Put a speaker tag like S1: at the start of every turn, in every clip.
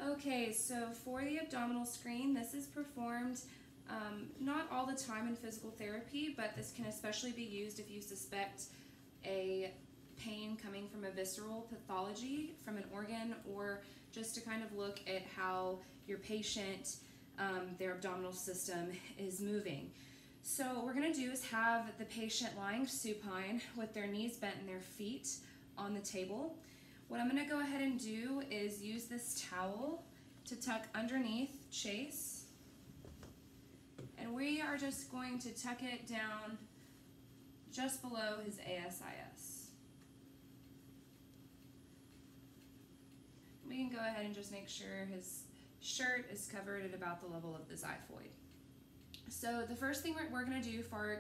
S1: Okay, so for the abdominal screen, this is performed not all the time in physical therapy, but this can especially be used if you suspect a pain coming from a visceral pathology from an organ, or just to kind of look at how your patient, their abdominal system is moving. So what we're going to do is have the patient lying supine with their knees bent and their feet on the table. What I'm going to go ahead and do is use this towel to tuck underneath Chase, and we are just going to tuck it down just below his ASIS. We can go ahead and just make sure his shirt is covered at about the level of the xiphoid. So the first thing we're going to do for our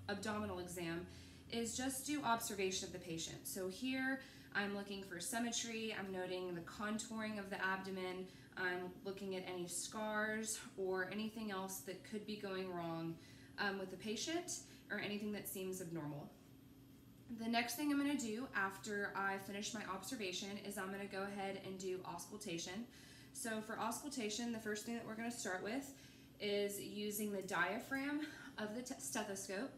S1: abdominal exam is just do observation of the patient. So here I'm looking for symmetry, I'm noting the contouring of the abdomen, I'm looking at any scars or anything else that could be going wrong with the patient, or anything that seems abnormal. The next thing I'm going to do after I finish my observation is I'm going to go ahead and do auscultation. So for auscultation, the first thing that we're going to start with is using the diaphragm of the stethoscope.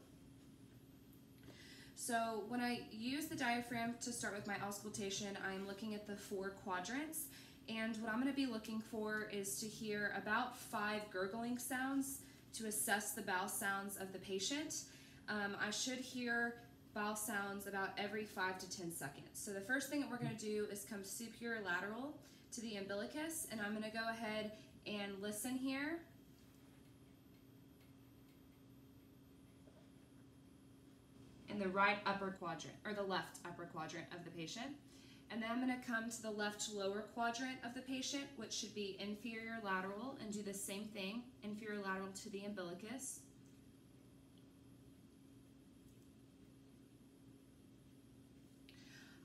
S1: So when I use the diaphragm to start with my auscultation, I'm looking at the 4 quadrants, and what I'm going to be looking for is to hear about 5 gurgling sounds to assess the bowel sounds of the patient. I should hear bowel sounds about every 5 to 10 seconds. So the first thing that we're going to do is come superior lateral to the umbilicus, and I'm going to go ahead and listen here. In the right upper quadrant, or the left upper quadrant of the patient. And then I'm going to come to the left lower quadrant of the patient, which should be inferior lateral, and do the same thing, inferior lateral to the umbilicus.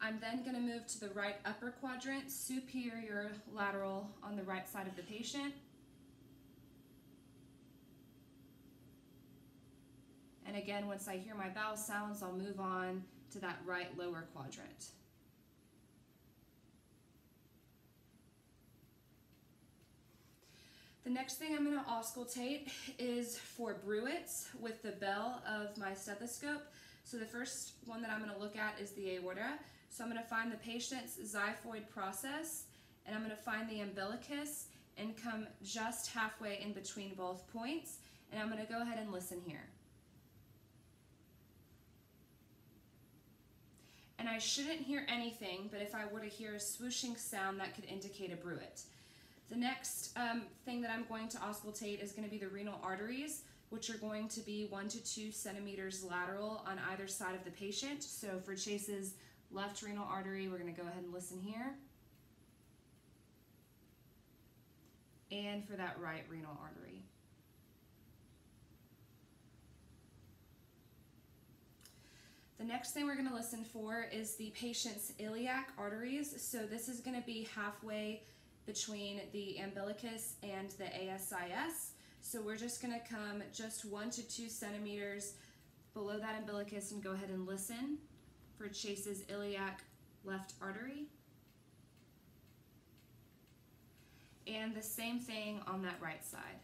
S1: I'm then going to move to the right upper quadrant, superior lateral on the right side of the patient. And again, once I hear my bowel sounds, I'll move on to that right lower quadrant. The next thing I'm going to auscultate is for bruits with the bell of my stethoscope. So the first one that I'm going to look at is the aorta. So I'm going to find the patient's xiphoid process, and I'm going to find the umbilicus and come just halfway in between both points, and I'm going to go ahead and listen here. And I shouldn't hear anything, but if I were to hear a swooshing sound, that could indicate a bruit. The next thing that I'm going to auscultate is going to be the renal arteries, which are going to be 1 to 2 centimeters lateral on either side of the patient. So for Chase's left renal artery, we're going to go ahead and listen here. And for that right renal artery. The next thing we're going to listen for is the patient's iliac arteries. So this is going to be halfway between the umbilicus and the ASIS. So we're just going to come just 1 to 2 centimeters below that umbilicus and go ahead and listen for Chase's iliac left artery. And the same thing on that right side.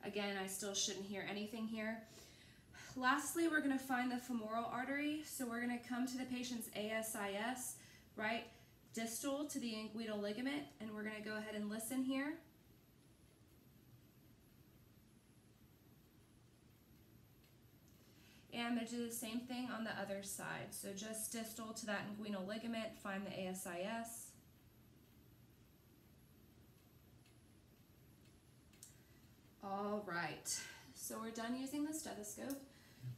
S1: Again, I still shouldn't hear anything here. Lastly, we're going to find the femoral artery. So we're going to come to the patient's ASIS, right distal to the inguinal ligament, and we're going to go ahead and listen here. And I'm going to do the same thing on the other side. So just distal to that inguinal ligament, find the ASIS. All right, so we're done using the stethoscope.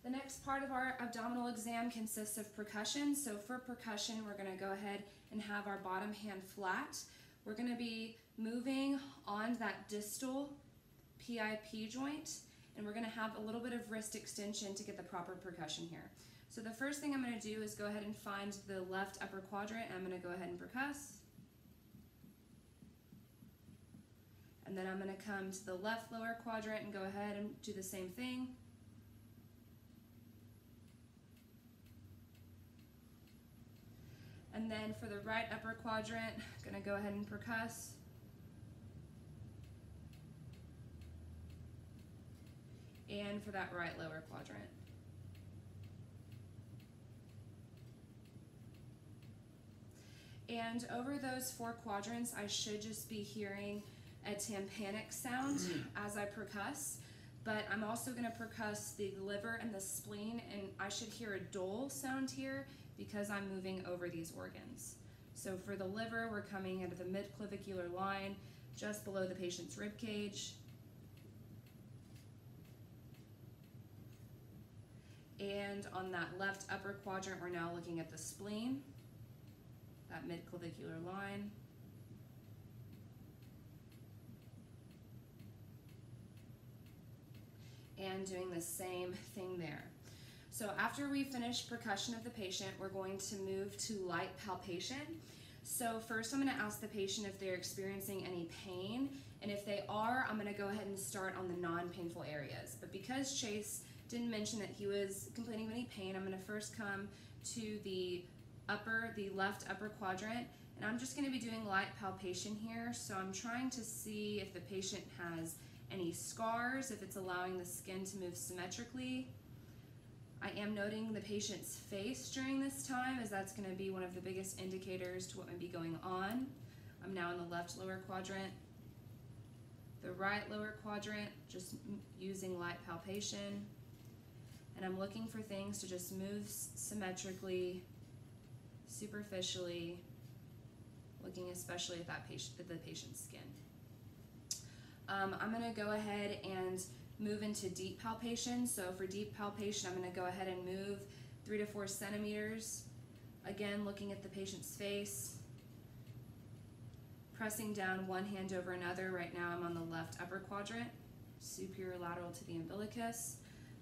S1: The next part of our abdominal exam consists of percussion. So for percussion, we're going to go ahead and have our bottom hand flat. We're going to be moving on that distal PIP joint, and we're going to have a little bit of wrist extension to get the proper percussion here. So the first thing I'm going to do is go ahead and find the left upper quadrant, and I'm going to go ahead and percuss. And then I'm going to come to the left lower quadrant and go ahead and do the same thing. And then for the right upper quadrant, I'm gonna go ahead and percuss. And for that right lower quadrant. And over those 4 quadrants, I should just be hearing a tympanic sound as I percuss, but I'm also going to percuss the liver and the spleen, and I should hear a dull sound here because I'm moving over these organs. So for the liver, we're coming out of the midclavicular line, just below the patient's rib cage. And on that left upper quadrant, we're now looking at the spleen, that midclavicular line. And doing the same thing there. So after we finish percussion of the patient, we're going to move to light palpation. So first I'm going to ask the patient if they're experiencing any pain, and if they are, I'm going to go ahead and start on the non-painful areas. But because Chase didn't mention that he was complaining of any pain, I'm going to first come to the left upper quadrant, and I'm just going to be doing light palpation here. So I'm trying to see if the patient has any scars, if it's allowing the skin to move symmetrically. I am noting the patient's face during this time, as that's going to be one of the biggest indicators to what might be going on. I'm now in the left lower quadrant. The right lower quadrant, just using light palpation. And I'm looking for things to just move symmetrically, superficially, looking especially at the patient's skin. I'm going to go ahead and move into deep palpation. So for deep palpation, I'm going to go ahead and move 3 to 4 centimeters. Again, looking at the patient's face, pressing down one hand over another. Right now I'm on the left upper quadrant, superior lateral to the umbilicus.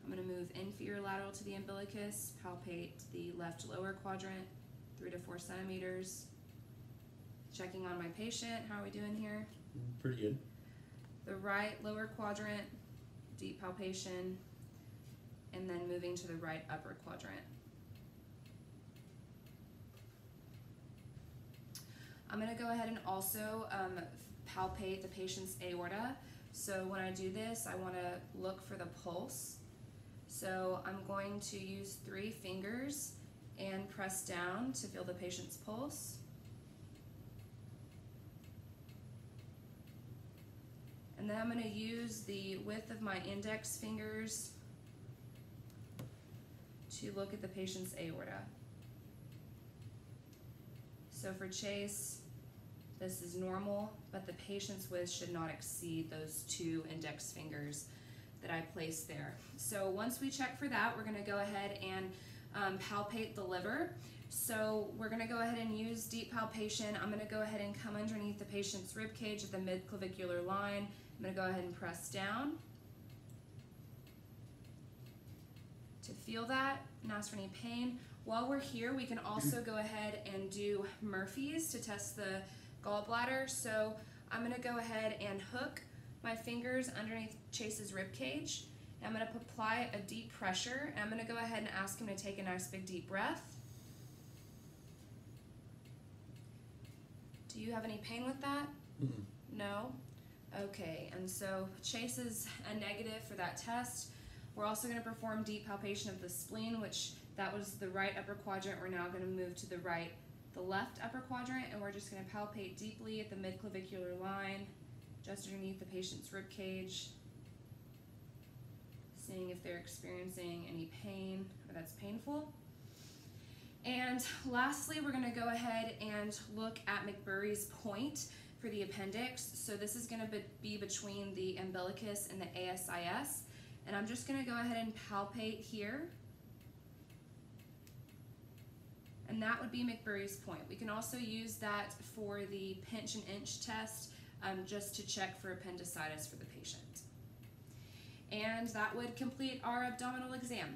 S1: I'm going to move inferior lateral to the umbilicus, palpate the left lower quadrant, 3 to 4 centimeters. Checking on my patient. How are we doing here?
S2: Pretty good.
S1: The right lower quadrant, deep palpation, and then moving to the right upper quadrant. I'm going to go ahead and also palpate the patient's aorta. So when I do this, I want to look for the pulse. So I'm going to use 3 fingers and press down to feel the patient's pulse. And then I'm going to use the width of my index fingers to look at the patient's aorta. So for Chase, this is normal, but the patient's width should not exceed those 2 index fingers that I placed there. So once we check for that, we're going to go ahead and palpate the liver. So we're going to go ahead and use deep palpation. I'm going to go ahead and come underneath the patient's rib cage at the midclavicular line. I'm going to go ahead and press down to feel that and ask for any pain. While we're here, we can also go ahead and do Murphy's to test the gallbladder. So I'm going to go ahead and hook my fingers underneath Chase's rib cage. And I'm going to apply a deep pressure. And I'm going to go ahead and ask him to take a nice big deep breath. Do you have any pain with that?
S2: Mm-mm.
S1: No? Okay, and so Chase is a negative for that test. We're also going to perform deep palpation of the spleen, which that was the right upper quadrant. We're now going to move to the left upper quadrant, and we're just going to palpate deeply at the midclavicular line, just underneath the patient's rib cage, seeing if they're experiencing any pain or that's painful. And lastly, we're going to go ahead and look at McBury's point for the appendix. So this is going to be between the umbilicus and the ASIS. And I'm just going to go ahead and palpate here. And that would be McBury's point. We can also use that for the pinch and inch test, just to check for appendicitis for the patient. And that would complete our abdominal exam.